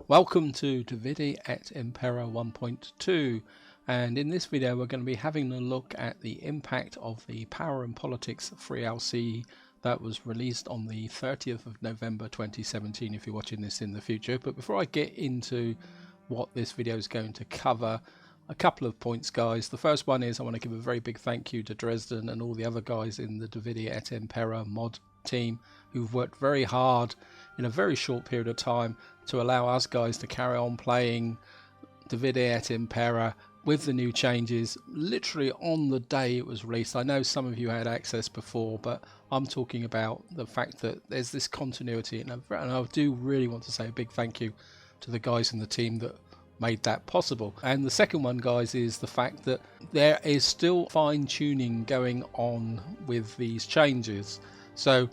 Welcome to Davide at Impera 1.2, and in this video we're going to be having a look at the impact of the Power and Politics free LC that was released on the 30th of November 2017 if you're watching this in the future. But before I get into what this video is going to cover, a couple of points, guys. The first one is I want to give a very big thank you to Dresden and all the other guys in the Davide et Impera mod team who've worked very hard in a very short period of time to allow us guys to carry on playing Davide et Impera with the new changes literally on the day it was released. I know some of you had access before, but I'm talking about the fact that there's this continuity, and I do really want to say a big thank you to the guys in the team that made that possible. And the second one, guys, is the fact that there is still fine-tuning going on with these changes. So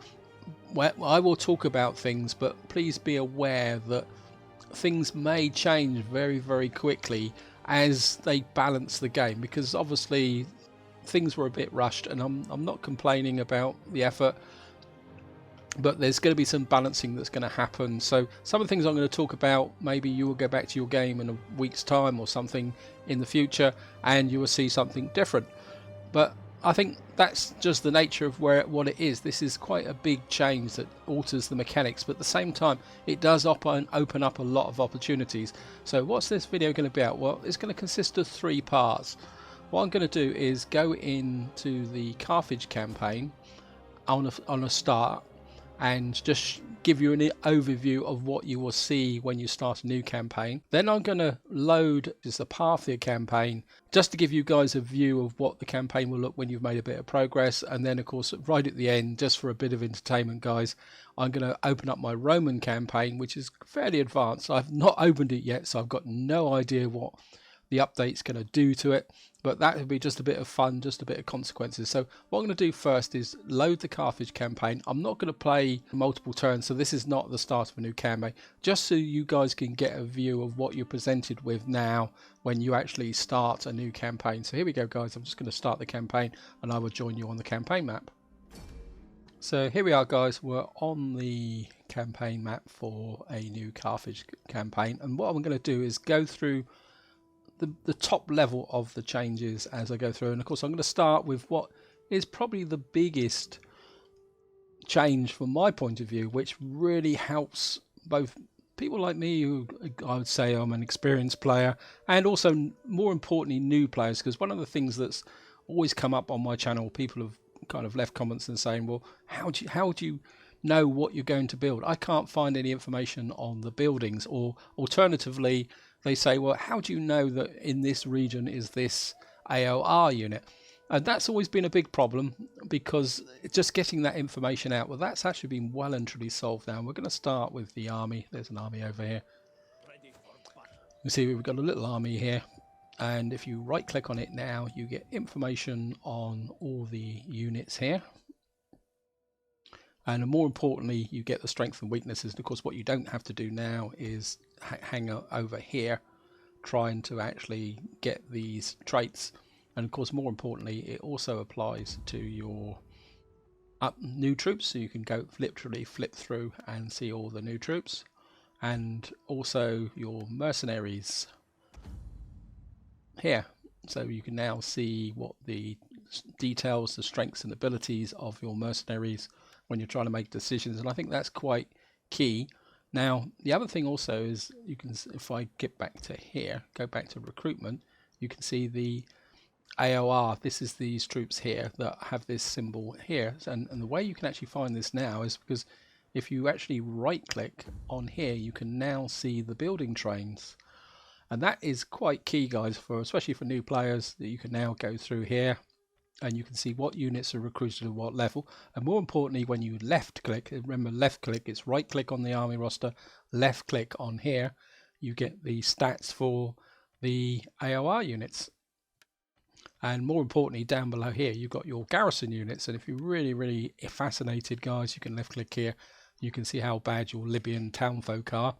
I will talk about things, but please be aware that things may change very, very quickly as they balance the game, because obviously things were a bit rushed, and I'm not complaining about the effort, but there's going to be some balancing that's going to happen. So some of the things I'm going to talk about, maybe you will go back to your game in a week's time or something in the future and you will see something different. But I think that's just the nature of what it is. This is quite a big change that alters the mechanics, but at the same time it does open up a lot of opportunities. So what's this video going to be about? Well, it's going to consist of 3 parts. What I'm going to do is go into the Carthage campaign on a start and just give you an overview of what you will see when you start a new campaign. Then I'm going to load the Parthia campaign just to give you guys a view of what the campaign will look when you've made a bit of progress. And then of course right at the end, just for a bit of entertainment, guys, I'm going to open up my Roman campaign, which is fairly advanced. I've not opened it yet, so I've got no idea what the update's going to do to it, but that would be just a bit of fun, just a bit of consequences. So what I'm going to do first is load the Carthage campaign. I'm not going to play multiple turns, so this is not the start of a new campaign, just so you guys can get a view of what you're presented with now when you actually start a new campaign. So here we go, guys. I'm just going to start the campaign and I will join you on the campaign map. So here we are, guys. We're on the campaign map for a new Carthage campaign, and what I'm going to do is go through the top level of the changes as I go through. And of course I'm going to start with what is probably the biggest change from my point of view, which really helps both people like me, who I would say I'm an experienced player, and also more importantly new players, because one of the things that's always come up on my channel, people have kind of left comments and saying, well, how do you know what you're going to build? I can't find any information on the buildings. Or alternatively, they say, well, how do you know that in this region is this AOR unit? And that's always been a big problem, because just getting that information out, well, that's actually been well and truly solved now. And we're going to start with the army. There's an army over here. You see we've got a little army here, and if you right click on it now, you get information on all the units here. And more importantly, you get the strengths and weaknesses. And of course, what you don't have to do now is hang over here trying to actually get these traits. And of course, more importantly, it also applies to your new troops. So you can go literally flip through and see all the new troops, and also your mercenaries here. So you can now see what the details, the strengths and abilities of your mercenaries when you're trying to make decisions, and I think that's quite key. Now the other thing also is, you can, if I get back to here, go back to recruitment, you can see the AOR. This is these troops here that have this symbol here, and the way you can actually find this now is because if you actually right click on here, you can now see the building trains, and that is quite key, guys, for especially for new players, that you can now go through here and you can see what units are recruited at what level. And more importantly, when you left click, remember left click, it's right click on the army roster, left click on here, you get the stats for the AOR units. And more importantly, down below here, you've got your garrison units. And if you're really fascinated, guys, you can left click here. You can see how bad your Libyan townfolk are.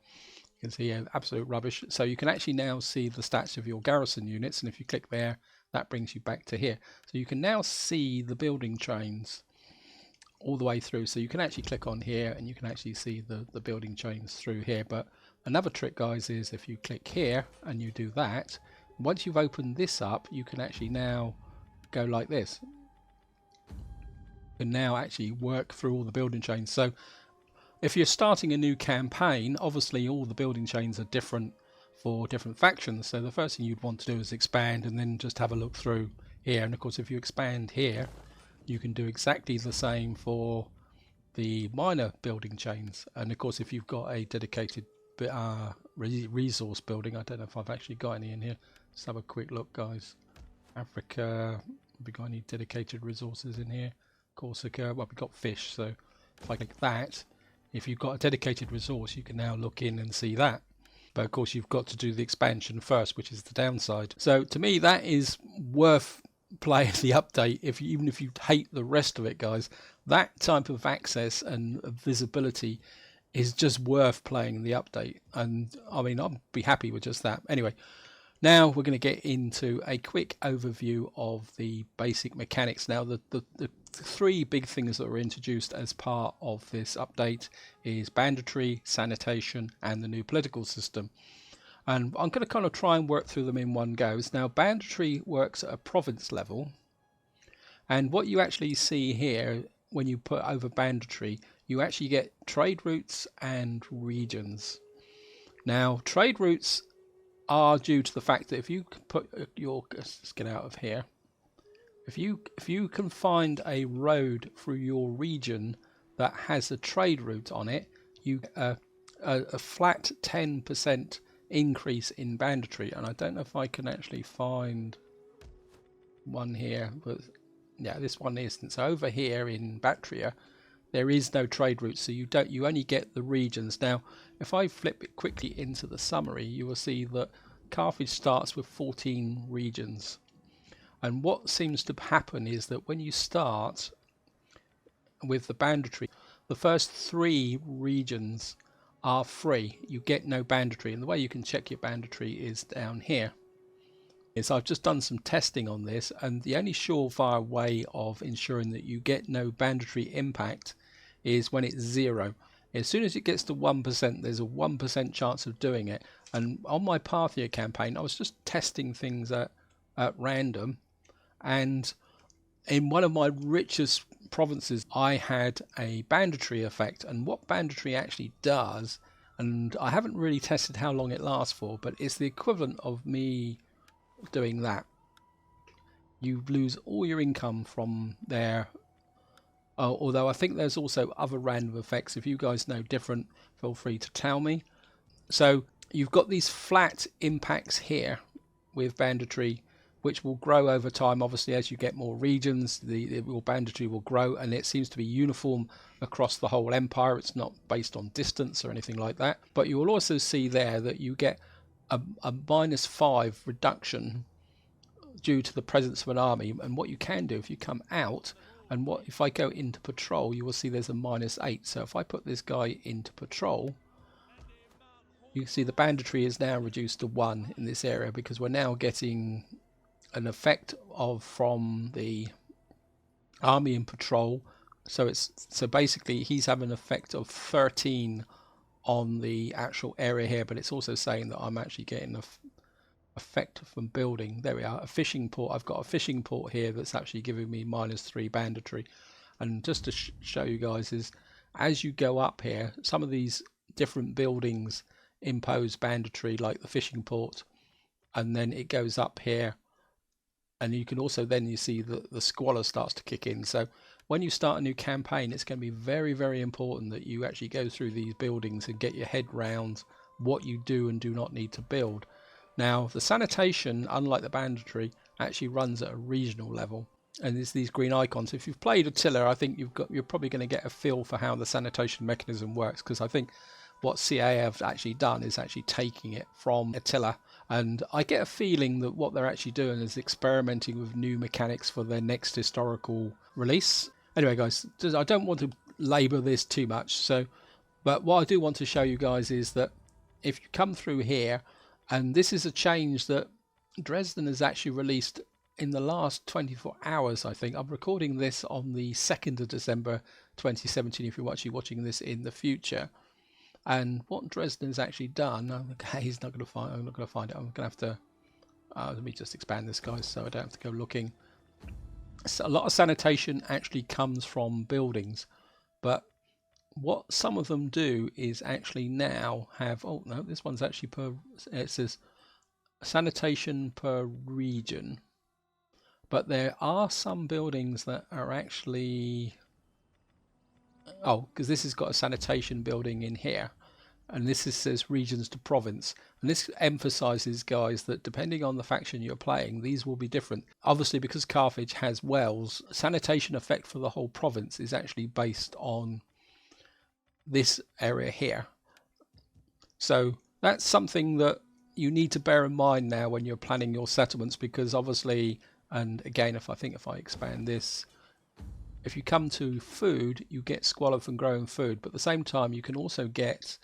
You can see absolute rubbish. So you can actually now see the stats of your garrison units. And if you click there, that brings you back to here. So you can now see the building trains all the way through. So you can actually click on here and you can actually see the building chains through here. But Another trick, guys, is if you click here and you do that, once you've opened this up, you can actually now go like this. You can now actually work through all the building chains. So if you're starting a new campaign, obviously all the building chains are different for different factions. So the first thing you'd want to do is expand and then just have a look through here. And of course, if you expand here, you can do exactly the same for the minor building chains. And of course, if you've got a dedicated resource building, I don't know if I've actually got any in here. Let's have a quick look, guys. Africa, have we got any dedicated resources in here? Corsica, well, we've got fish, so if I click that, if you've got a dedicated resource, you can now look in and see that. But of course, you've got to do the expansion first, which is the downside. So to me, that is worth playing the update, even if you hate the rest of it, guys. That type of access and visibility is just worth playing the update. And I mean, I'll be happy with just that. Anyway, now we're going to get into a quick overview of the basic mechanics. Now, the three big things that were introduced as part of this update is banditry, sanitation, and the new political system. And I'm going to kind of try and work through them in one go. Now, banditry works at a province level. And what you actually see here, when you put over banditry, you actually get trade routes and regions. Now, trade routes are due to the fact that if you put your, let's get out of here, if you can find a road through your region that has a trade route on it, you get a flat 10% increase in banditry. And I don't know if I can actually find one here, but yeah, this one isn't. So over here in Bactria, there is no trade route, so you only get the regions. Now, if I flip it quickly into the summary, you will see that Carthage starts with 14 regions. And what seems to happen is that when you start with the banditry, the first 3 regions are free. You get no banditry, and the way you can check your banditry is down here. So I've just done some testing on this, and the only surefire way of ensuring that you get no banditry impact is when it's 0. As soon as it gets to 1%, there's a 1% chance of doing it. And on my Parthia campaign, I was just testing things at random, and in one of my richest provinces, I had a banditry effect. And what banditry actually does, and I haven't really tested how long it lasts for, but it's the equivalent of me doing that. You lose all your income from there. Although I think there's also other random effects. If you guys know different, feel free to tell me. So you've got these flat impacts here with banditry, which will grow over time. Obviously, as you get more regions, your banditry will grow, and it seems to be uniform across the whole empire. It's not based on distance or anything like that. But you will also see there that you get a -5 reduction due to the presence of an army. And what you can do if you come out, and if I go into patrol, you will see there's a -8. So if I put this guy into patrol, you can see the banditry is now reduced to 1 in this area, because we're now getting an effect from the army in patrol. So basically he's having an effect of 13 on the actual area here, but it's also saying that I'm actually getting an effect from building. There we are, a fishing port. I've got a fishing port here that's actually giving me -3 banditry. And just to show you guys is, as you go up here, some of these different buildings impose banditry, like the fishing port, and then it goes up here, and you can also then you see that the squalor starts to kick in. So when you start a new campaign, it's going to be very, very important that you actually go through these buildings and get your head round what you do and do not need to build. Now, the sanitation, unlike the banditry, actually runs at a regional level, and it's these green icons. If you've played Attila, I think you're probably going to get a feel for how the sanitation mechanism works, because I think what CA have actually done is actually taking it from Attila, and I get a feeling that what they're actually doing is experimenting with new mechanics for their next historical release. Anyway, guys, I don't want to labour this too much, but what I do want to show you guys is that if you come through here, and this is a change that Dresden has actually released in the last 24 hours, I think. I'm recording this on the 2nd of December 2017, if you're actually watching this in the future. And what Dresden's actually done, okay, he's not going to find. I'm not going to find it. I'm going to have to. Let me just expand this, guys, so I don't have to go looking. So a lot of sanitation actually comes from buildings, but what some of them do is actually now have. Oh no, this one's actually per. It says sanitation per region, but there are some buildings that are actually. Oh, because this has got a sanitation building in here, and this says regions to province, and this emphasizes, guys, that depending on the faction you're playing, these will be different. Obviously, because Carthage has wells, sanitation effect for the whole province is actually based on this area here. So that's something that you need to bear in mind now when you're planning your settlements, because obviously, and again, if I expand this, if you come to food, you get squalor from growing food, but at the same time you can also get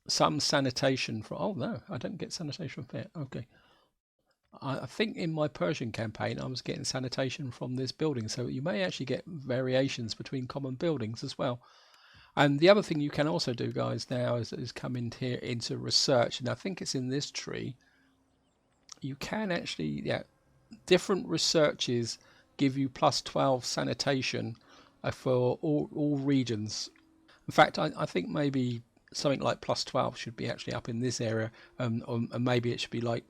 some sanitation from. Oh no, I don't get sanitation from here. Okay, I think in my Persian campaign I was getting sanitation from this building, so you may actually get variations between common buildings as well. And the other thing you can also do, guys, now is come in here into research, and I think it's in this tree. You can actually, different researches give you plus 12 sanitation for all regions. In fact, I think maybe something like plus 12 should be actually up in this area, or maybe it should be like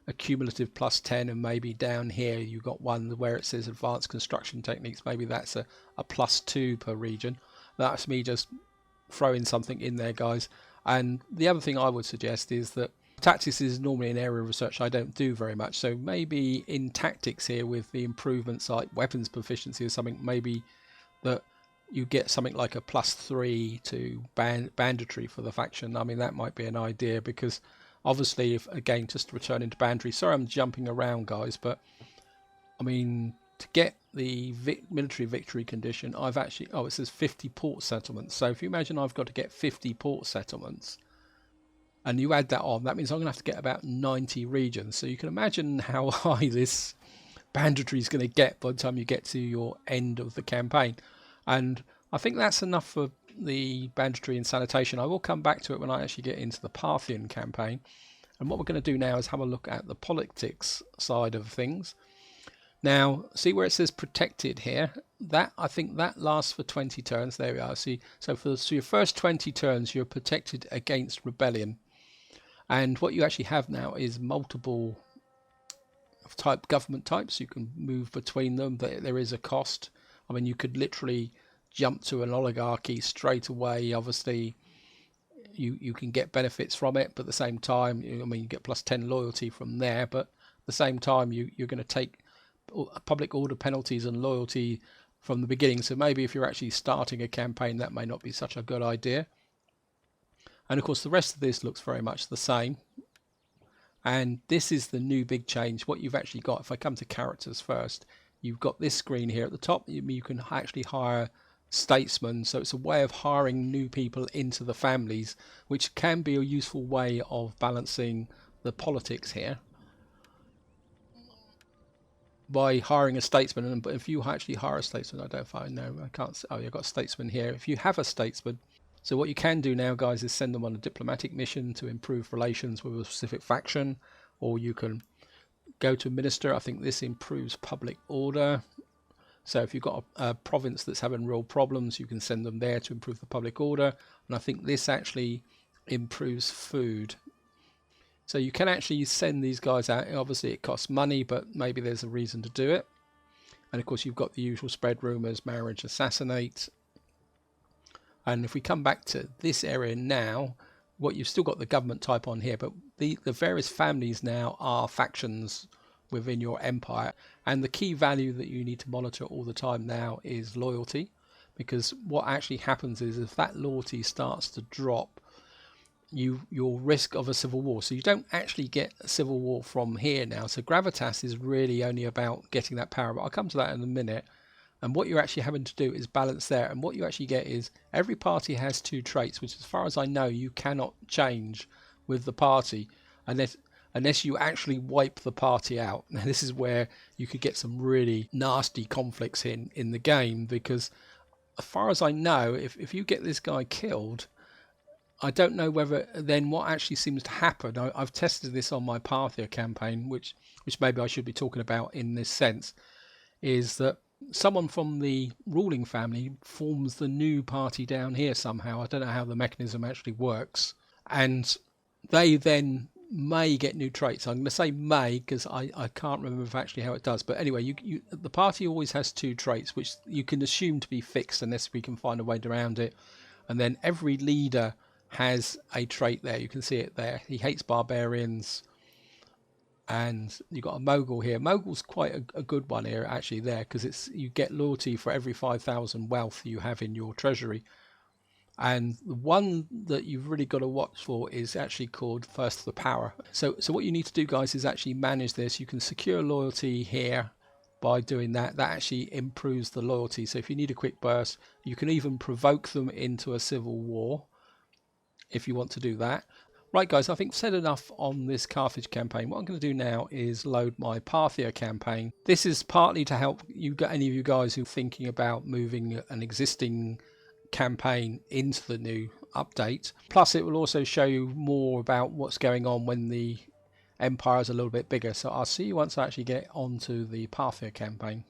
a cumulative plus 10, and maybe down here you've got one where it says advanced construction techniques, maybe that's a plus 2 per region. That's me just throwing something in there, guys. And the other thing I would suggest is that tactics is normally an area of research I don't do very much, so maybe in tactics here with the improvements like weapons proficiency or something, maybe that you get something like a plus 3 to banditry for the faction. I mean, that might be an idea, because obviously, if again, just returning to banditry, sorry I'm jumping around, guys, but I mean, to get the military victory condition, I've actually, it says 50 port settlements. So if you imagine I've got to get 50 port settlements, and you add that on, that means I'm going to have to get about 90 regions. So you can imagine how high this banditry is going to get by the time you get to your end of the campaign. And I think that's enough for the banditry and sanitation. I will come back to it when I actually get into the Parthian campaign. And what we're going to do now is have a look at the politics side of things. Now, see where it says protected here? That, I think that lasts for 20 turns. There we are. See, so for your first 20 turns, you're protected against rebellion. And what you actually have now is multiple government types. You can move between them. There is a cost. I mean, you could literally jump to an oligarchy straight away. Obviously, you can get benefits from it, but at the same time, I mean, you get plus 10 loyalty from there. But at the same time, you're going to take public order penalties and loyalty from the beginning. So maybe if you're actually starting a campaign, that may not be such a good idea. And of course, the rest of this looks very much the same. And this is the new big change. What you've actually got, if I come to characters first, you've got this screen here at the top. You can actually hire statesmen. So it's a way of hiring new people into the families, which can be a useful way of balancing the politics here by hiring a statesman. And if you actually hire a statesman, I don't know if I know, I can't. Oh, you've got a statesman here. If you have a statesman, so what you can do now, guys, is send them on a diplomatic mission to improve relations with a specific faction, or you can go to a minister. I think this improves public order. So if you've got a province that's having real problems, you can send them there to improve the public order. And I think this actually improves food. So you can actually send these guys out. Obviously it costs money, but maybe there's a reason to do it. And of course you've got the usual spread rumours, marriage, assassinate. And if we come back to this area now, what you've still got the government type on here, but the various families now are factions within your empire. And the key value that you need to monitor all the time now is loyalty, because what actually happens is if that loyalty starts to drop, you'll risk of a civil war. So you don't actually get a civil war from here now. So gravitas is really only about getting that power, but I'll come to that in a minute. And what you're actually having to do is balance there. And what you actually get is every party has 2 traits, which as far as I know, you cannot change with the party unless you actually wipe the party out. Now, this is where you could get some really nasty conflicts in the game, because as far as I know, if you get this guy killed, I don't know whether then what actually seems to happen. I've tested this on my Parthia campaign, which maybe I should be talking about in this sense, is that someone from the ruling family forms the new party down here somehow. I don't know how the mechanism actually works, and they then may get new traits. I'm going to say may because I can't remember actually how it does. But anyway, the party always has two traits, which you can assume to be fixed unless we can find a way around it. And then every leader has a trait there. You can see it there. He hates barbarians. And you've got a mogul here. Mogul's quite a good one here actually there, because it's you get loyalty for every 5,000 wealth you have in your treasury. And the one that you've really got to watch for is actually called First the Power. So what you need to do, guys, is actually manage this. You can secure loyalty here by doing that. That actually improves the loyalty. So if you need a quick burst, you can even provoke them into a civil war if you want to do that. Right, guys, I think I've said enough on this Carthage campaign. What I'm going to do now is load my Parthia campaign. This is partly to help you, any of you guys who are thinking about moving an existing campaign into the new update. Plus, it will also show you more about what's going on when the empire is a little bit bigger. So I'll see you once I actually get onto the Parthia campaign.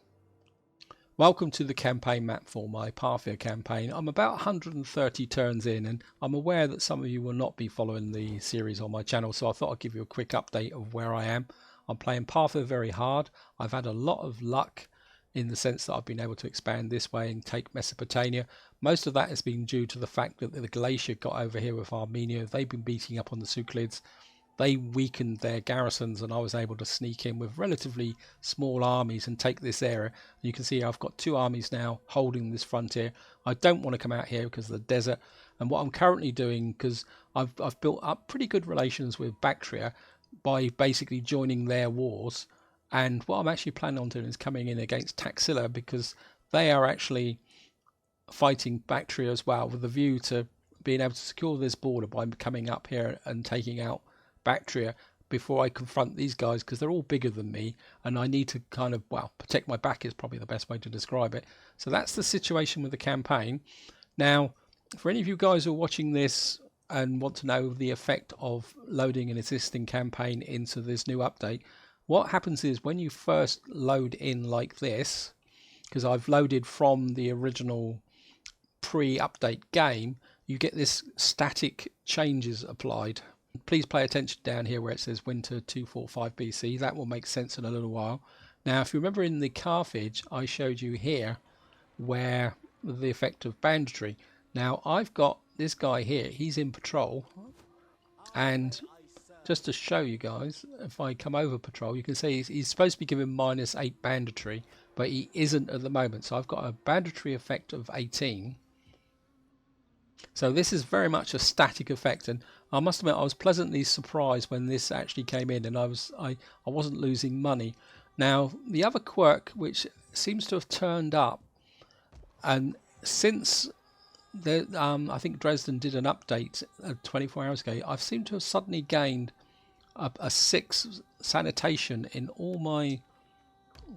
Welcome to the campaign map for my Parthia campaign. I'm about 130 turns in, and I'm aware that some of you will not be following the series on my channel, so I thought I'd give you a quick update of where I am. I'm playing Parthia very hard. I've had a lot of luck in the sense that I've been able to expand this way and take Mesopotamia. Most of that has been due to the fact that the Glacier got over here with Armenia. They've been beating up on the Suclids. They weakened their garrisons, and I was able to sneak in with relatively small armies and take this area. You can see I've got two armies now holding this frontier. I don't want to come out here because of the desert, and what I'm currently doing, because I've built up pretty good relations with Bactria by basically joining their wars, and what I'm actually planning on doing is coming in against Taxila, because they are actually fighting Bactria as well, with a view to being able to secure this border by coming up here and taking out Bactria before I confront these guys, because they're all bigger than me and I need to kind of, well, protect my back is probably the best way to describe it. So that's the situation with the campaign. Now, for any of you guys who are watching this and want to know the effect of loading an existing campaign into this new update, what happens is when you first load in like this, because I've loaded from the original pre-update game, you get this static changes applied. Please pay attention down here where it says winter 245 BC. That will make sense in a little while. Now, if you remember in the Carthage, I showed you here where the effect of banditry. Now, I've got this guy here. He's in patrol. And just to show you guys, if I come over patrol, you can see he's supposed to be given -8 banditry, but he isn't at the moment. So I've got a banditry effect of 18. So this is very much a static effect, and I must admit I was pleasantly surprised when this actually came in, and I wasn't losing money. Now the other quirk which seems to have turned up, and since I think Dresden did an update 24 hours ago, I've seemed to have suddenly gained a 6 sanitation in all my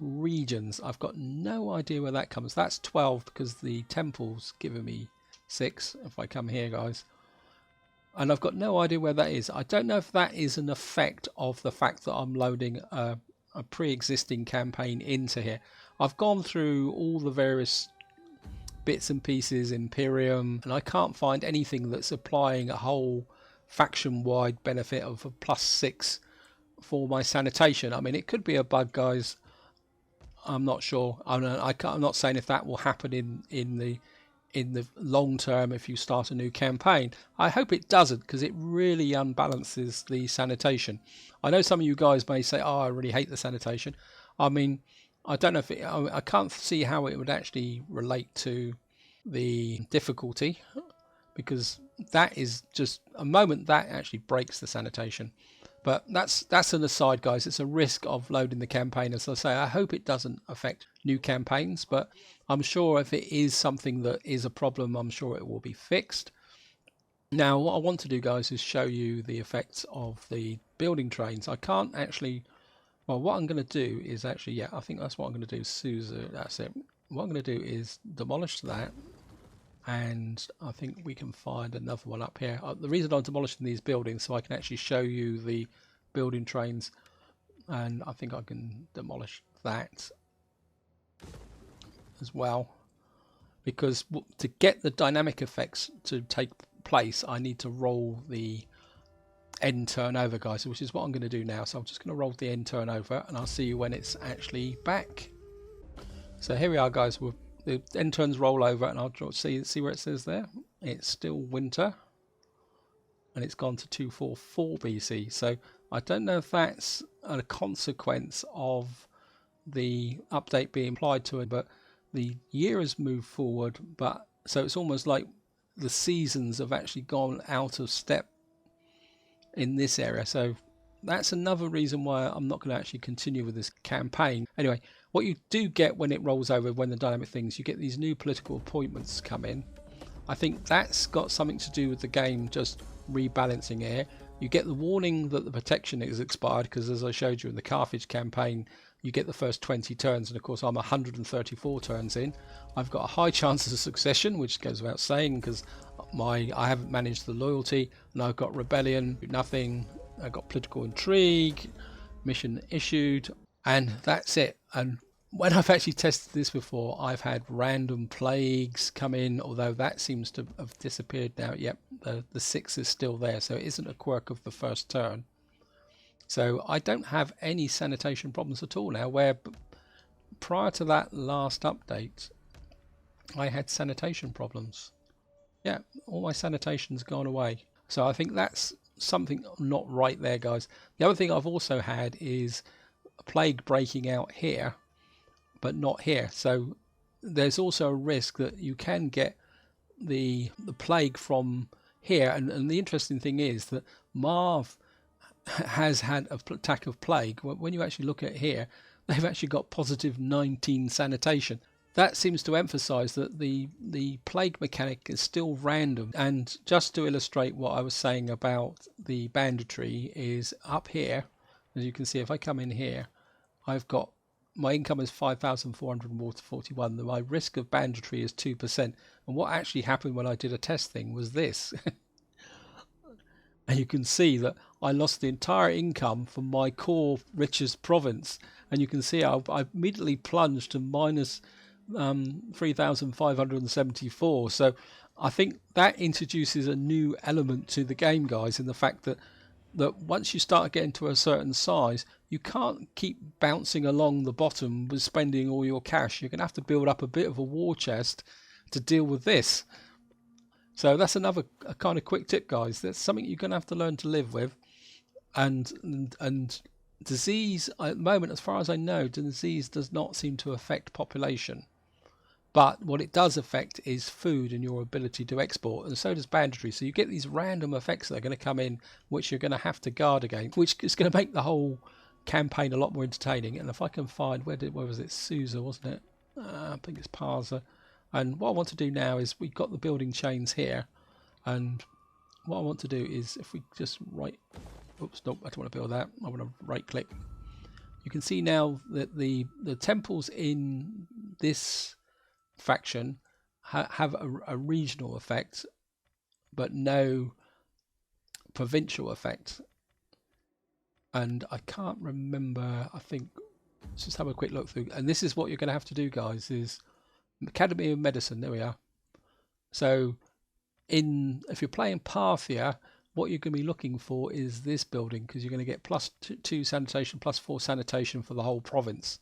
regions. I've got no idea where that comes. That's 12 because the temple's given me 6 if I come here, guys, and I've got no idea where that is. I don't know if that is an effect of the fact that I'm loading a pre-existing campaign into here. I've gone through all the various bits and pieces, Imperium, and I can't find anything that's applying a whole faction-wide benefit of a +6 for my sanitation. I mean, it could be a bug, guys. I'm not sure. I'm not saying if that will happen in the long term if you start a new campaign. I hope it doesn't, because it really unbalances the sanitation. I know some of you guys may say, oh, I really hate the sanitation. I mean, I don't know if I can't see how it would actually relate to the difficulty, because that is just a moment that actually breaks the sanitation. But that's an aside, guys. It's a risk of loading the campaign. As I say, I hope it doesn't affect new campaigns, but I'm sure if it is something that is a problem, I'm sure it will be fixed. Now, what I want to do, guys, is show you the effects of the building trains. I can't actually, well, what I'm going to do is actually, yeah, I think that's what I'm going to do. Susa, that's it. What I'm going to do is demolish that. and I think we can find another one up here. The reason I'm demolishing these buildings so I can actually show you the building trains, and I think I can demolish that as well, because to get the dynamic effects to take place I need to roll the end turnover, guys, which is what I'm going to do now. So I'm just going to roll the end turnover and I'll see you when it's actually back. So here we are, guys. The end turns roll over, and I'll see where it says there. It's still winter, and it's gone to 244 BC. So I don't know if that's a consequence of the update being applied to it, but the year has moved forward. But so it's almost like the seasons have actually gone out of step in this area. So that's another reason why I'm not going to actually continue with this campaign. Anyway, what you do get when it rolls over, when the dynamic things, you get these new political appointments come in. I think that's got something to do with the game just rebalancing here. You get the warning that the protection is expired, because as I showed you in the Carthage campaign, you get the first 20 turns, and of course I'm 134 turns in. I've got a high chance of succession, which goes without saying, because I haven't managed the loyalty, and I've got rebellion, nothing. I've got political intrigue, mission issued, and that's it. And when I've actually tested this before, I've had random plagues come in, although that seems to have disappeared now. Yep, the 6 is still there, so it isn't a quirk of the first turn. So I don't have any sanitation problems at all now, where prior to that last update I had sanitation problems. Yeah, all my sanitation's gone away. So I think that's something not right there, guys. The other thing I've also had is a plague breaking out here, but not here. So there's also a risk that you can get the plague from here. And the interesting thing is that Marv has had an attack of plague. When you actually look at here, they've actually got positive 19 sanitation. That seems to emphasize that the plague mechanic is still random. And just to illustrate what I was saying about the banditry, is up here, as you can see, if I come in here, I've got my income is 5,441. My risk of banditry is 2%. And what actually happened when I did a test thing was this. And you can see that I lost the entire income from my core richest province. And you can see I immediately plunged to minus 3,574. So I think that introduces a new element to the game, guys, in the fact that once you start getting to a certain size, you can't keep bouncing along the bottom with spending all your cash. You're going to have to build up a bit of a war chest to deal with this. So that's another kind of quick tip, guys. That's something you're going to have to learn to live with. And disease, at the moment, as far as I know, disease does not seem to affect population. But what it does affect is food and your ability to export, and so does banditry. So you get these random effects that are going to come in, which you're going to have to guard against, which is going to make the whole campaign a lot more entertaining. And if I can find, where was it? Susa, wasn't it? I think it's Parsa. And what I want to do now is, we've got the building chains here, and what I want to do is, if we just oops, nope, I don't want to build that. I want to right click. You can see now that the temples in this faction have a regional effect, but no provincial effect. And I can't remember, I think, let's just have a quick look through. And this is what you're going to have to do, guys, is Academy of Medicine. There we are. So if you're playing Parthia, what you're going to be looking for is this building, because you're going to get +2 sanitation, +4 sanitation for the whole province.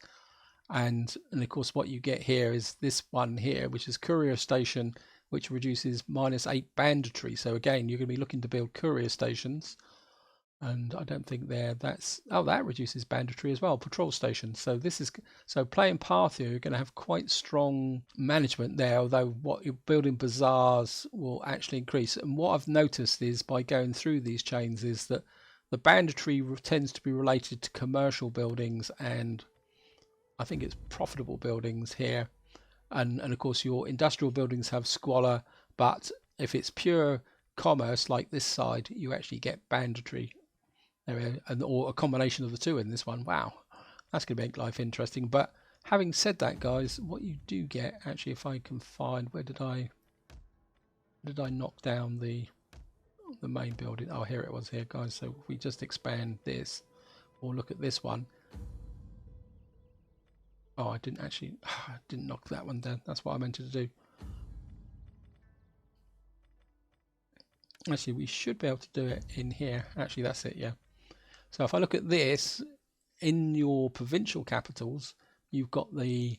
And of course what you get here is this one here, which is courier station, which reduces -8 banditry. So again, you're going to be looking to build courier stations. And I don't think that reduces banditry as well, patrol stations. So playing Parthia, you're going to have quite strong management there, although what you're building bazaars will actually increase. And what I've noticed is, by going through these chains, is that the banditry tends to be related to commercial buildings, and I think it's profitable buildings here. And of course your industrial buildings have squalor, but if it's pure commerce like this side, you actually get banditry. Or a combination of the two in this one. Wow, that's going to make life interesting. But having said that, guys, what you do get, actually, if I can find, where did I Did I knock down the main building? Oh, here it was here, guys. So if we just expand this, or look at this one. Oh, I didn't actually, I didn't knock that one down. That's what I meant to do. Actually, we should be able to do it in here. Actually, that's it, yeah. So if I look at this, in your provincial capitals, you've got the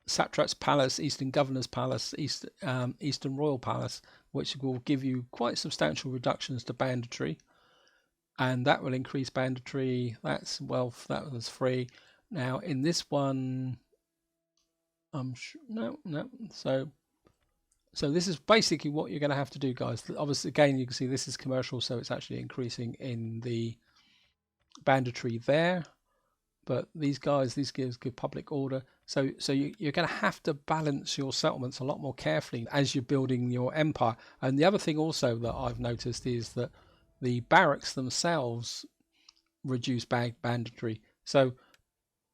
Satrap's Palace, Eastern Governor's Palace, Eastern Royal Palace, which will give you quite substantial reductions to banditry. And that will increase banditry. That's wealth, that was free. Now, in this one, I'm sure, no. So this is basically what you're going to have to do, guys. Obviously, again, you can see this is commercial, so it's actually increasing in the banditry there. But these guys, these gives good public order. So you're going to have to balance your settlements a lot more carefully as you're building your empire. And the other thing also that I've noticed is that the barracks themselves reduce banditry. So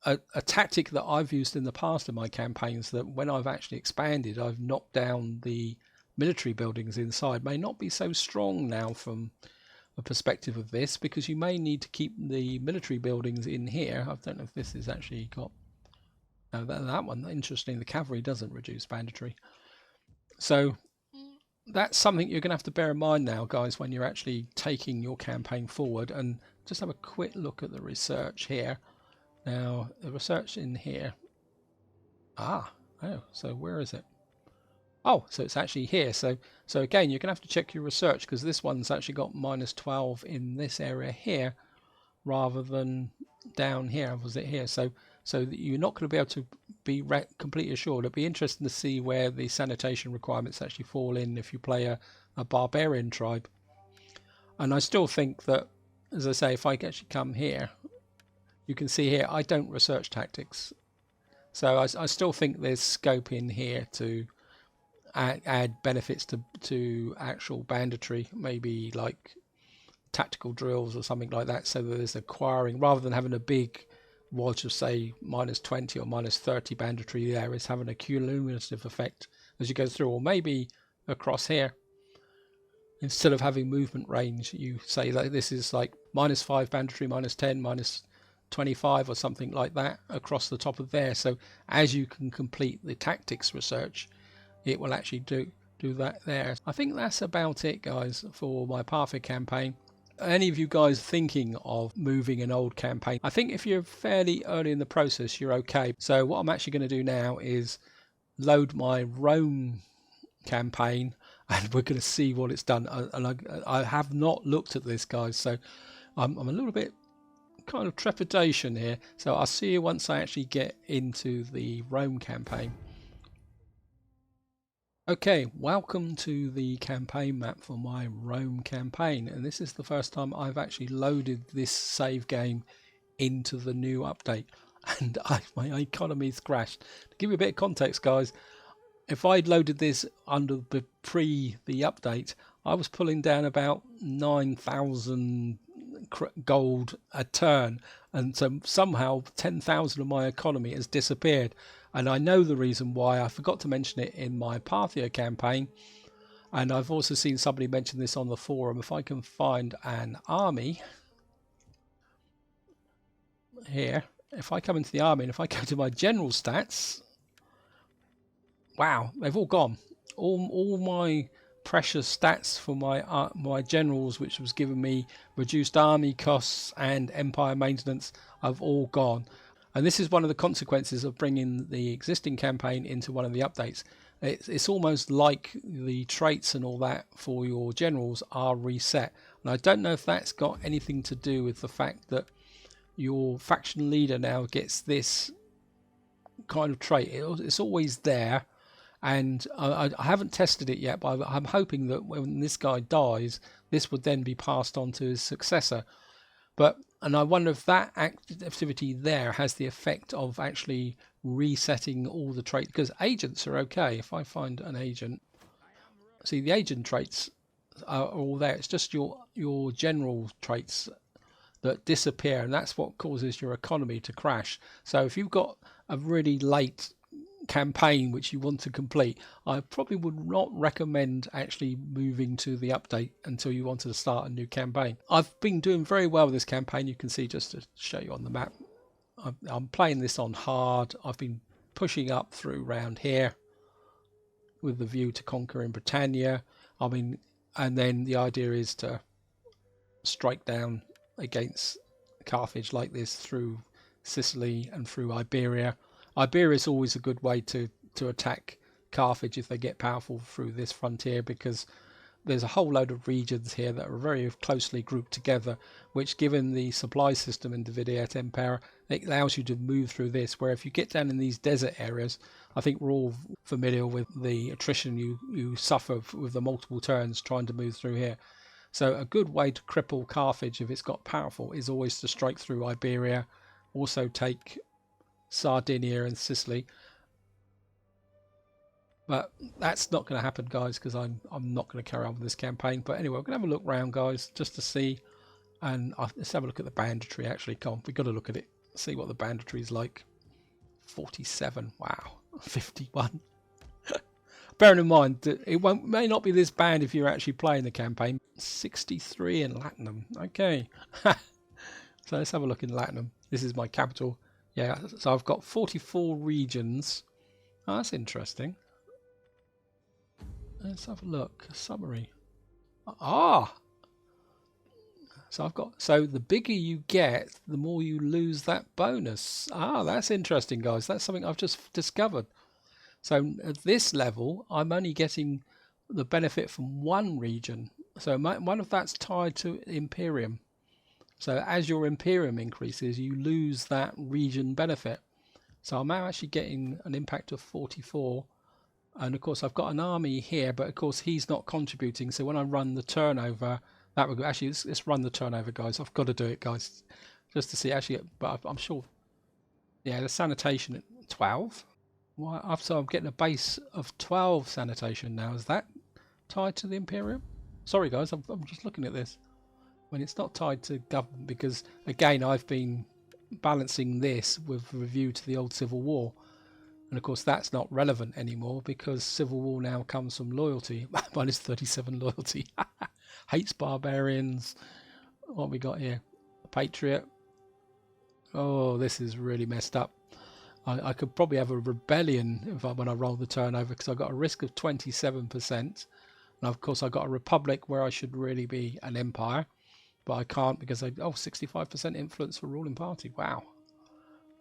a tactic that I've used in the past in my campaigns, that when I've actually expanded, I've knocked down the military buildings inside, may not be so strong now from a perspective of this, because you may need to keep the military buildings in here. I don't know if this is actually got that one. Interesting, the cavalry doesn't reduce banditry. So that's something you're going to have to bear in mind now, guys, when you're actually taking your campaign forward. And just have a quick look at the research here. Now, the research in here. Oh, so where is it? Oh, so it's actually here. So again, you're going to have to check your research, because this one's actually got -12 in this area here, rather than down here. Was it here? So you're not going to be able to be completely assured. It'd be interesting to see where the sanitation requirements actually fall in if you play a barbarian tribe. And I still think that, as I say, if I actually come here, you can see here I don't research tactics. So I still think there's scope in here to add benefits to actual banditry, maybe like tactical drills or something like that, so that there's acquiring, rather than having a big watch of say -20 or -30 banditry there, is having a cumulative effect as you go through. Or maybe across here, instead of having movement range, you say that this is like -5 banditry, -10, -25 or something like that across the top of there. So as you can complete the tactics research, it will actually do that there. I think that's about it, guys, for my Parthian campaign. Any of you guys thinking of moving an old campaign, I think if you're fairly early in the process, you're okay. So what I'm actually going to do now is load my Rome campaign, and we're going to see what it's done. And I have not looked at this, guys, so I'm a little bit kind of trepidation here. So I'll see you once I actually get into the Rome campaign. Okay, welcome to the campaign map for my Rome campaign, and this is the first time I've actually loaded this save game into the new update, and my economy's crashed. To give you a bit of context, guys, if I'd loaded this under the update, I was pulling down about 9,000 gold a turn, and so somehow 10,000 of my economy has disappeared. And I know the reason why. I forgot to mention it in my Parthian campaign, and I've also seen somebody mention this on the forum. If I can find an army here, if I come into the army and if I go to my general stats, wow, they've all gone. All my precious stats for my generals, which was giving me reduced army costs and empire maintenance, have all gone. And this is one of the consequences of bringing the existing campaign into one of the updates. It's almost like the traits and all that for your generals are reset. And I don't know if that's got anything to do with the fact that your faction leader now gets this kind of trait. It's always there. And I haven't tested it yet, but I'm hoping that when this guy dies, this would then be passed on to his successor. And I wonder if that activity there has the effect of actually resetting all the traits, because agents are okay. If I find an agent, see, the agent traits are all there. It's just your general traits that disappear, and that's what causes your economy to crash. So if you've got a really late campaign which you want to complete, I probably would not recommend actually moving to the update until you wanted to start a new campaign. I've been doing very well with this campaign. You can see, just to show you on the map, I'm playing this on hard. I've been pushing up through round here with the view to conquering Britannia. I mean, and then the idea is to strike down against Carthage like this through Sicily and through Iberia. Iberia is always a good way to attack Carthage if they get powerful through this frontier, because there's a whole load of regions here that are very closely grouped together, which, given the supply system in the Et Impera, it allows you to move through this, where if you get down in these desert areas, I think we're all familiar with the attrition you suffer with the multiple turns trying to move through here. So a good way to cripple Carthage if it's got powerful is always to strike through Iberia, also take Sardinia and Sicily. But that's not going to happen, guys, because I'm not going to carry on with this campaign. But anyway, we're going to have a look round, guys, just to see. And let's have a look at the banditry, actually. Come on, we've got to look at it, see what the banditry is like. 47, wow. 51. Bearing in mind that it may not be this bad if you're actually playing the campaign. 63 in Latinum, okay. So let's have a look in Latinum. This is my capital. Yeah, so I've got 44 regions. Oh, that's interesting. Let's have a look. Summary. Ah! So so the bigger you get, the more you lose that bonus. Ah, that's interesting, guys. That's something I've just discovered. So at this level, I'm only getting the benefit from one region. So one of that's tied to Imperium. So as your Imperium increases, you lose that region benefit. So I'm now actually getting an impact of 44. And of course, I've got an army here, but of course, he's not contributing. So when I run the turnover, that would actually, let's run the turnover, guys. I've got to do it, guys, just to see. Actually, but I'm sure. Yeah, the sanitation at 12. Why? So I'm getting a base of 12 sanitation now. Is that tied to the Imperium? Sorry, guys, I'm just looking at this. When it's not tied to government, because again, I've been balancing this with review to the old Civil War. And of course, that's not relevant anymore because Civil War now comes from loyalty. Minus 37 loyalty. Hates barbarians. What we got here? A patriot. Oh, this is really messed up. I could probably have a rebellion when I roll the turnover, because I've got a risk of 27%. And of course, I've got a republic where I should really be an empire. But I can't because 65% influence for ruling party. Wow.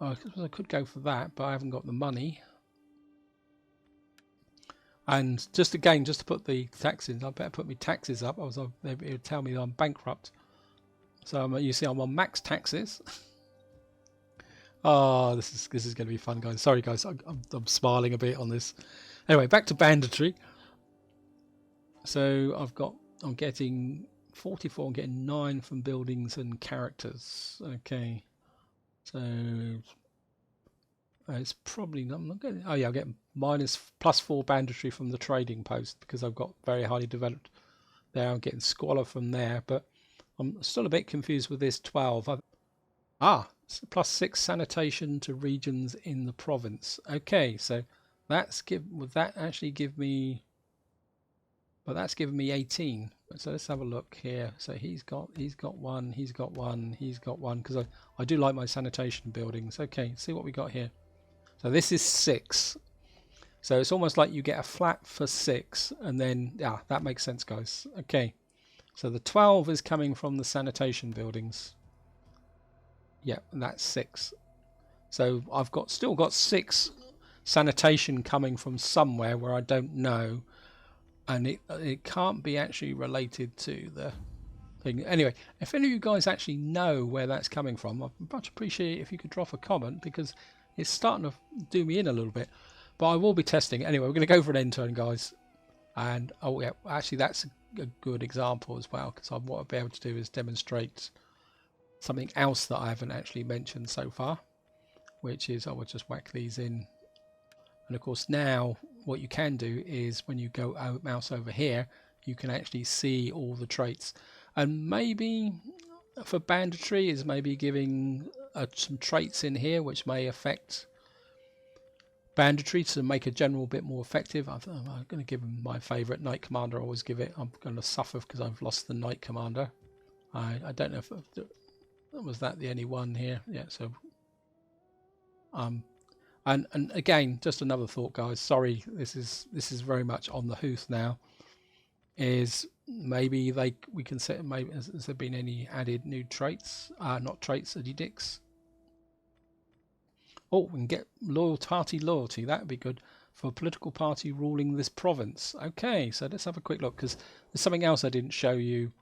I could go for that, but I haven't got the money. And just to put the taxes, I better put my taxes up. It would tell me that I'm bankrupt. So you see, I'm on max taxes. Oh, this is going to be fun, guys. Sorry, guys, I'm smiling a bit on this. Anyway, back to banditry. So I'm getting 44. I'm getting 9 from buildings and characters. Okay. So it's probably I'm not getting. Oh yeah, I'm getting +4 banditry from the trading post because I've got very highly developed there. I'm getting squalor from there, but I'm still a bit confused with this 12. +6 sanitation to regions in the province. Okay, so would that actually give me? Well, that's given me 18. So let's have a look here. So he's got one, he's got one, because I do like my sanitation buildings. Okay, see what we got here. So this is 6. So it's almost like you get a flat for 6, and then that makes sense, guys. Okay, so the 12 is coming from the sanitation buildings. Yeah, and that's 6. So I've still got 6 sanitation coming from somewhere where I don't know. And it can't be actually related to the thing. Anyway, if any of you guys actually know where that's coming from, I'd much appreciate it if you could drop a comment, because it's starting to do me in a little bit. But I will be testing. Anyway, we're going to go for an end turn, guys. And actually that's a good example as well, because what I'll be able to do is demonstrate something else that I haven't actually mentioned so far, which is I will just whack these in. And of course, now what you can do is when you go mouse over here, you can actually see all the traits. And maybe for banditry is maybe giving some traits in here which may affect Banditry to make a general bit more effective. I'm going to give him my favourite Knight Commander. I always give it. I'm going to suffer because I've lost the Knight Commander. I don't know if was that the only one here. Yeah. So and again, just another thought, guys. Sorry, this is very much on the hoof now. Is maybe we can set. Maybe has there been any added new traits? Not traits, edicts. Oh, we can get party loyalty. That would be good for a political party ruling this province. Okay, so let's have a quick look, because there's something else I didn't show you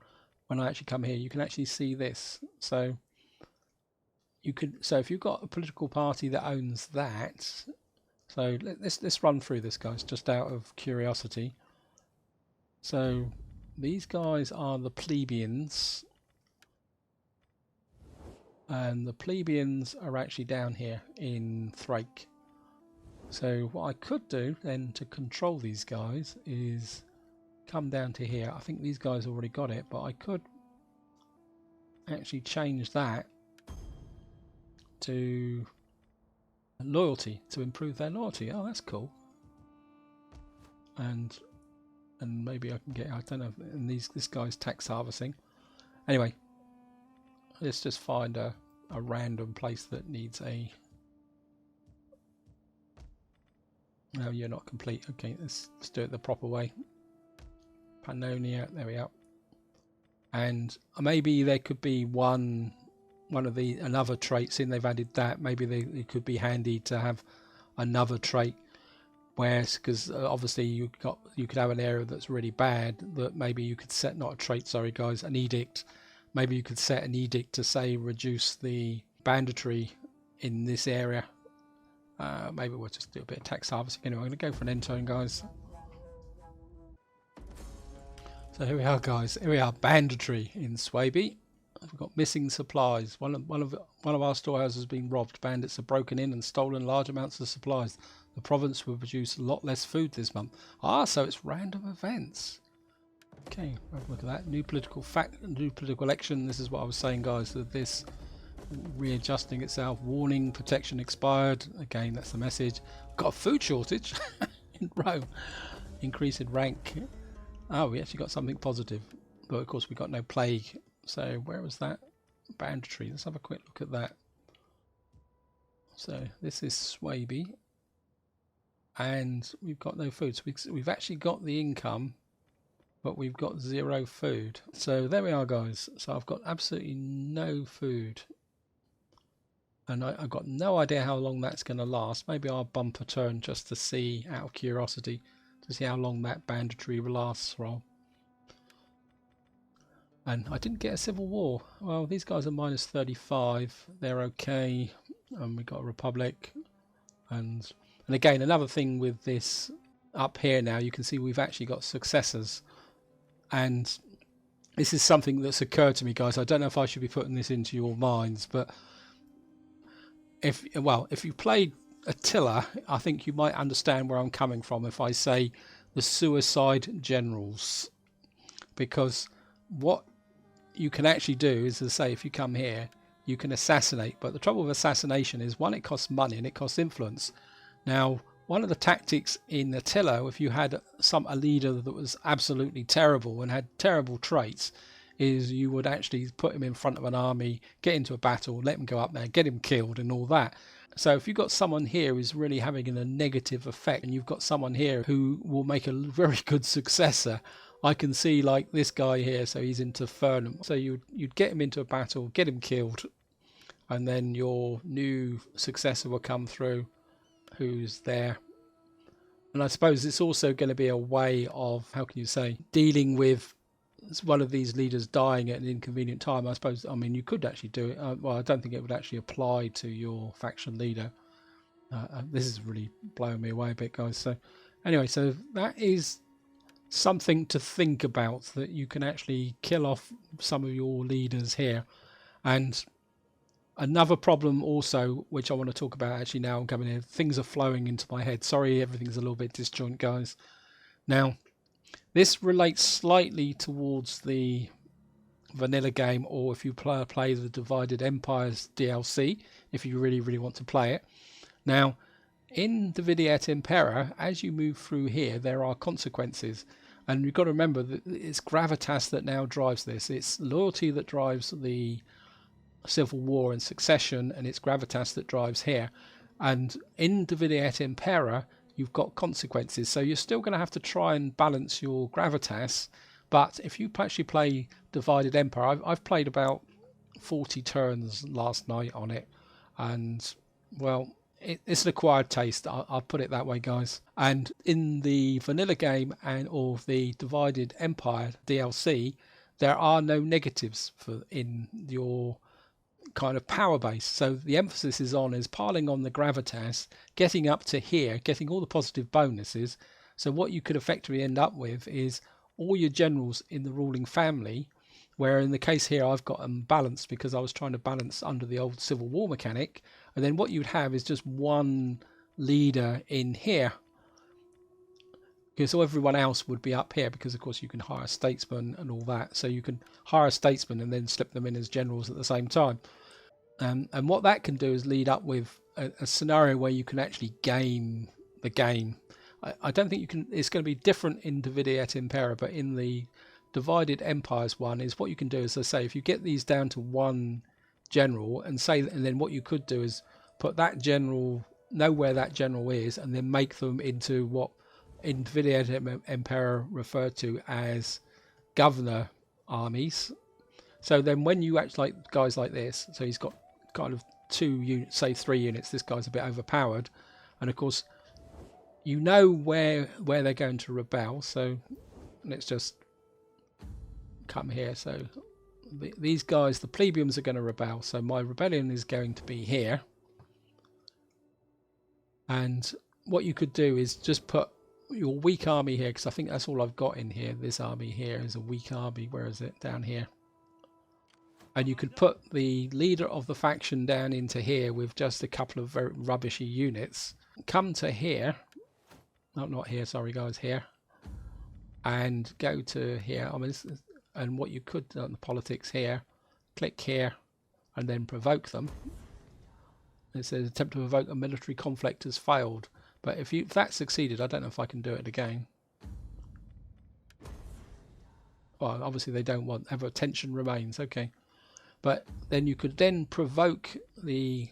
when I actually come here. You can actually see this. So you could. So if you've got a political party that owns that, so let's run through this, guys, just out of curiosity. So these guys are the plebeians. And the plebeians are actually down here in Thrake. So what I could do then to control these guys is come down to here. I think these guys already got it, but I could actually change that to loyalty, to improve their loyalty. Oh, that's cool. And maybe I can get, I don't know, and this guy's tax harvesting. Anyway, let's just find a random place that needs a... No, you're not complete. Okay, let's do it the proper way. Pannonia, there we are. And maybe there could be another trait. Since they've added that, maybe it could be handy to have another trait. Whereas, because obviously you could have an area that's really bad, that maybe you could set, not a trait, sorry guys, an edict. Maybe you could set an edict to say reduce the banditry in this area. Maybe we'll just do a bit of tax harvesting. Anyway, I'm going to go for an end turn, guys. So here we are, guys. Here we are, banditry in Swaby. We've got missing supplies. One of our storehouses has been robbed. Bandits have broken in and stolen large amounts of supplies. The province will produce a lot less food this month. So it's random events. Okay, have a look at that. New political election. This is what I was saying, guys, that this readjusting itself. Warning, protection expired. Again, that's the message. Got a food shortage in Rome. Increase in rank. Oh, we actually got something positive. But of course we got no plague. So where was that? Banditry. Let's have a quick look at that. So this is Swaby. And we've got no food. So we've actually got the income, but we've got 0 food. So there we are, guys. So I've got absolutely no food. And I've got no idea how long that's going to last. Maybe I'll bump a turn just to see, out of curiosity, to see how long that banditry lasts from. And I didn't get a civil war. Well, these guys are minus 35. They're okay. And we've got a republic. And again, another thing with this up here now, you can see we've actually got successors. And this is something that's occurred to me, guys. I don't know if I should be putting this into your minds, but if you played Attila, I think you might understand where I'm coming from if I say the suicide generals. Because what you can actually do is to say, if you come here, you can assassinate. But the trouble with assassination is, one, it costs money and it costs influence. Now, one of the tactics in Attila, if you had a leader that was absolutely terrible and had terrible traits, is you would actually put him in front of an army, get into a battle, let him go up there, get him killed and all that. So if you've got someone here who's really having a negative effect, and you've got someone here who will make a very good successor, I can see like this guy here, so he's into Fernham. So you'd get him into a battle, get him killed, and then your new successor will come through, who's there. And I suppose it's also going to be a way of, how can you say, dealing with one of these leaders dying at an inconvenient time. I suppose, I mean, you could actually do it. Well, I don't think it would actually apply to your faction leader. This is really blowing me away a bit, guys. So anyway, so that is something to think about, that you can actually kill off some of your leaders here. And another problem also, which I want to talk about actually now I'm coming here, things are flowing into my head. Sorry, everything's a little bit disjoint, guys. Now, this relates slightly towards the vanilla game, or if you play the Divided Empires DLC, if you really want to play it. Now, In Divide et Impera, as you move through here, there are consequences. And you've got to remember that it's gravitas that now drives this. It's loyalty that drives the civil war and succession, and it's gravitas that drives here. And in Divide et Impera, you've got consequences. So you're still going to have to try and balance your gravitas. But if you actually play Divided Empire, I've played about 40 turns last night on it, and well, it's an acquired taste. I'll put it that way, guys. And in the vanilla game and or the Divided Empire DLC, there are no negatives for in your kind of power base. So the emphasis is piling on the gravitas, getting up to here, getting all the positive bonuses. So what you could effectively end up with is all your generals in the ruling family, where in the case here I've got them balanced because I was trying to balance under the old Civil War mechanic, and then what you'd have is just one leader in here, because so everyone else would be up here, because of course you can hire statesmen and all that, so you can hire statesmen and then slip them in as generals at the same time. And what that can do is lead up with a scenario where you can actually game the game. I don't think you can. It's going to be different in Divide et Impera, but in the Divided Empires one is what you can do is, I say, if you get these down to one general and then what you could do is put that general, know where that general is, and then make them into what in Divide et Impera referred to as governor armies. So then when you actually like guys like this, so he's got kind of 2 units, say 3 units, this guy's a bit overpowered, and of course you know where they're going to rebel, so let's just come here. So these guys, the plebeians, are going to rebel, so my rebellion is going to be here. And what you could do is just put your weak army here, because I think that's all I've got in here. This army here is a weak army. Where is it? Down here. And you could put the leader of the faction down into here with just a couple of very rubbishy units. Come to here. No, not here, sorry guys, here. And go to here. I mean, and what you could do on the politics here, click here and then provoke them. It says attempt to provoke a military conflict has failed. But if that succeeded, I don't know if I can do it again. Well, obviously they don't want, ever tension remains, okay. But then you could then provoke the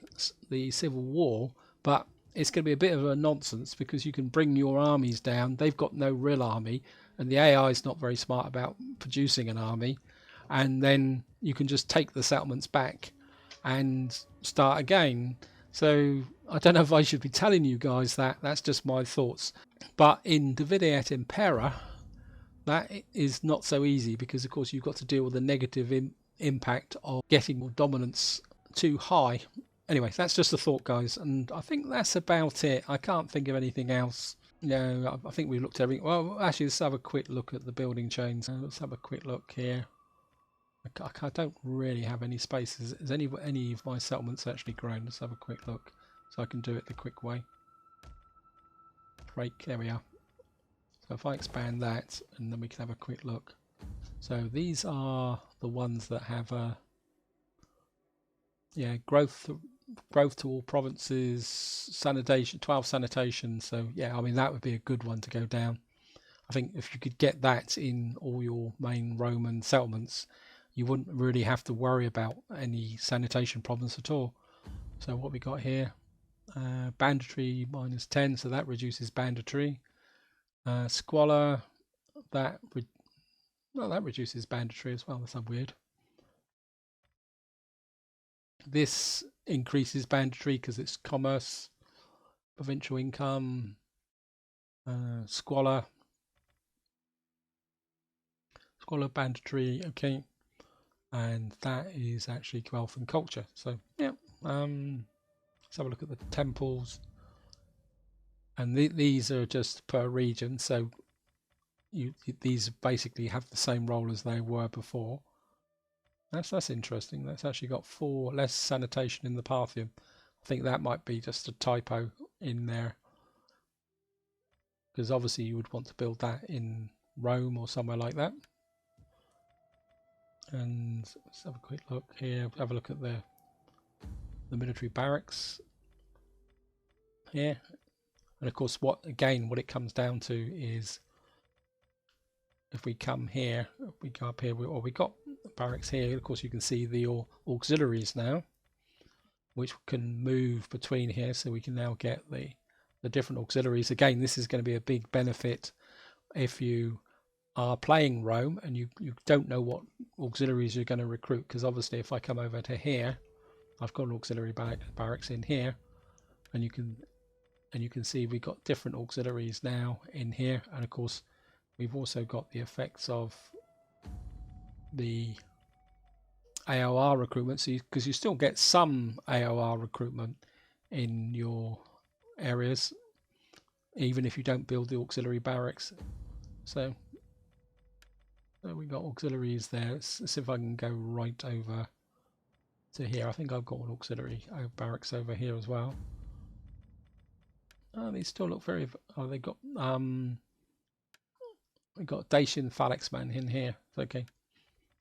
civil war, but it's going to be a bit of a nonsense because you can bring your armies down. They've got no real army, and the AI is not very smart about producing an army. And then you can just take the settlements back and start again. So I don't know if I should be telling you guys that. That's just my thoughts. But in Divide et Impera, that is not so easy because, of course, you've got to deal with the negative impact of getting your dominance too high. Anyway, that's just a thought, guys, and I think that's about it. I can't think of anything else. No, I think we looked at everything. Well, actually, let's have a quick look at the building chains. Let's have a quick look here. I don't really have any spaces. Is any of my settlements actually grown? Let's have a quick look so I can do it the quick way. Break, there we are. So if I expand that, and then we can have a quick look. So these are the ones that have growth to all provinces, sanitation, 12 sanitation. So yeah, I mean that would be a good one to go down. I think if you could get that in all your main Roman settlements, you wouldn't really have to worry about any sanitation problems at all. So what we got here, banditry -10, so that reduces banditry. Squalor, that reduces banditry as well. That's so weird. This increases banditry because it's commerce, provincial income, squalor, banditry, okay, and that is actually wealth and culture. So yeah, let's have a look at the temples, and these are just per region. So these basically have the same role as they were before. That's interesting. That's actually got 4 less sanitation in the Parthian. I think that might be just a typo in there, because obviously you would want to build that in Rome or somewhere like that. And let's have a quick look here. Have a look at the military barracks here. And of course, what it comes down to is, if we come here, if we go up here, we got barracks here. Of course, you can see the auxiliaries now, which can move between here, so we can now get the different auxiliaries. Again, this is going to be a big benefit if you are playing Rome and you don't know what auxiliaries you're going to recruit, because obviously if I come over to here, I've got an auxiliary barracks in here, and you can see we've got different auxiliaries now in here. And of course we've also got the effects of the AOR recruitment, because you still get some AOR recruitment in your areas even if you don't build the auxiliary barracks. So we got auxiliaries there. Let's see if I can go right over to here. I think I've got an auxiliary barracks over here as well. Oh, they still look very. Oh, they got we got Dacian Phalanxman in here. Okay,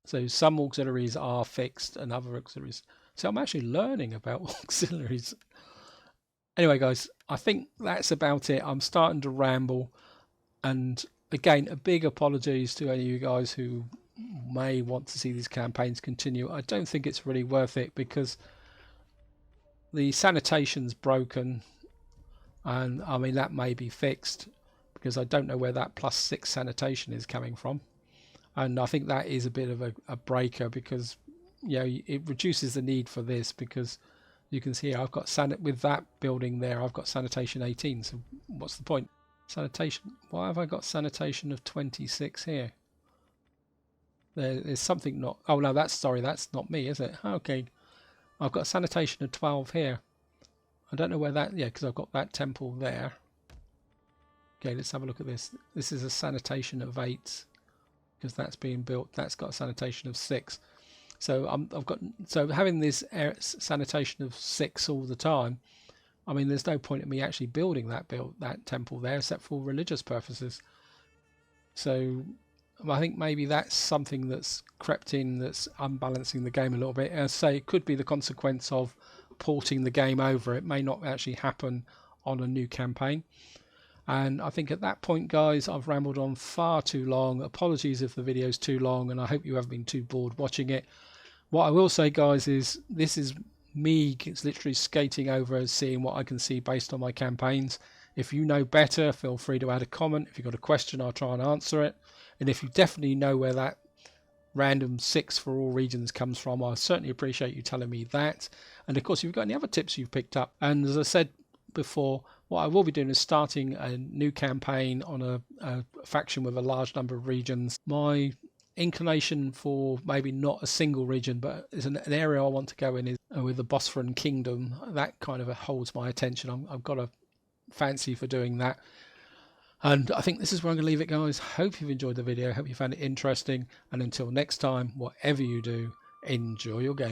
so some auxiliaries are fixed and other auxiliaries. So I'm actually learning about auxiliaries. Anyway, guys, I think that's about it. I'm starting to ramble, and again, a big apologies to any of you guys who may want to see these campaigns continue. I don't think it's really worth it, because the sanitation's broken, and I mean that may be fixed, because I don't know where that +6 sanitation is coming from, and I think that is a bit of a breaker, because it reduces the need for this, because you can see here I've got with that building there, I've got sanitation 18. So what's the point? Sanitation. Why have I got sanitation of 26 here? There's something not. Oh no, that's not me, is it? Okay, I've got sanitation of 12 here. I don't know where that. Yeah, because I've got that temple there. Okay, let's have a look at this. This is a sanitation of 8, because that's being built. That's got a sanitation of 6. So I've got, so having this sanitation of 6 all the time, I mean, there's no point in me actually building that temple there, except for religious purposes. So I think maybe that's something that's crept in, that's unbalancing the game a little bit. As I say, it could be the consequence of porting the game over. It may not actually happen on a new campaign. And I think at that point, guys, I've rambled on far too long. Apologies if the video's too long, and I hope you haven't been too bored watching it. What I will say, guys, is this is me. It's literally skating over and seeing what I can see based on my campaigns. If you know better, feel free to add a comment. If you've got a question, I'll try and answer it. And if you definitely know where that random 6 for all regions comes from, I certainly appreciate you telling me that. And of course, if you've got any other tips you've picked up, and as I said before, what I will be doing is starting a new campaign on a faction with a large number of regions. My inclination for maybe not a single region, but is an area I want to go in is with the Bosphorus Kingdom. That kind of holds my attention. I've got a fancy for doing that. And I think this is where I'm going to leave it, guys. Hope you've enjoyed the video. Hope you found it interesting. And until next time, whatever you do, enjoy your game.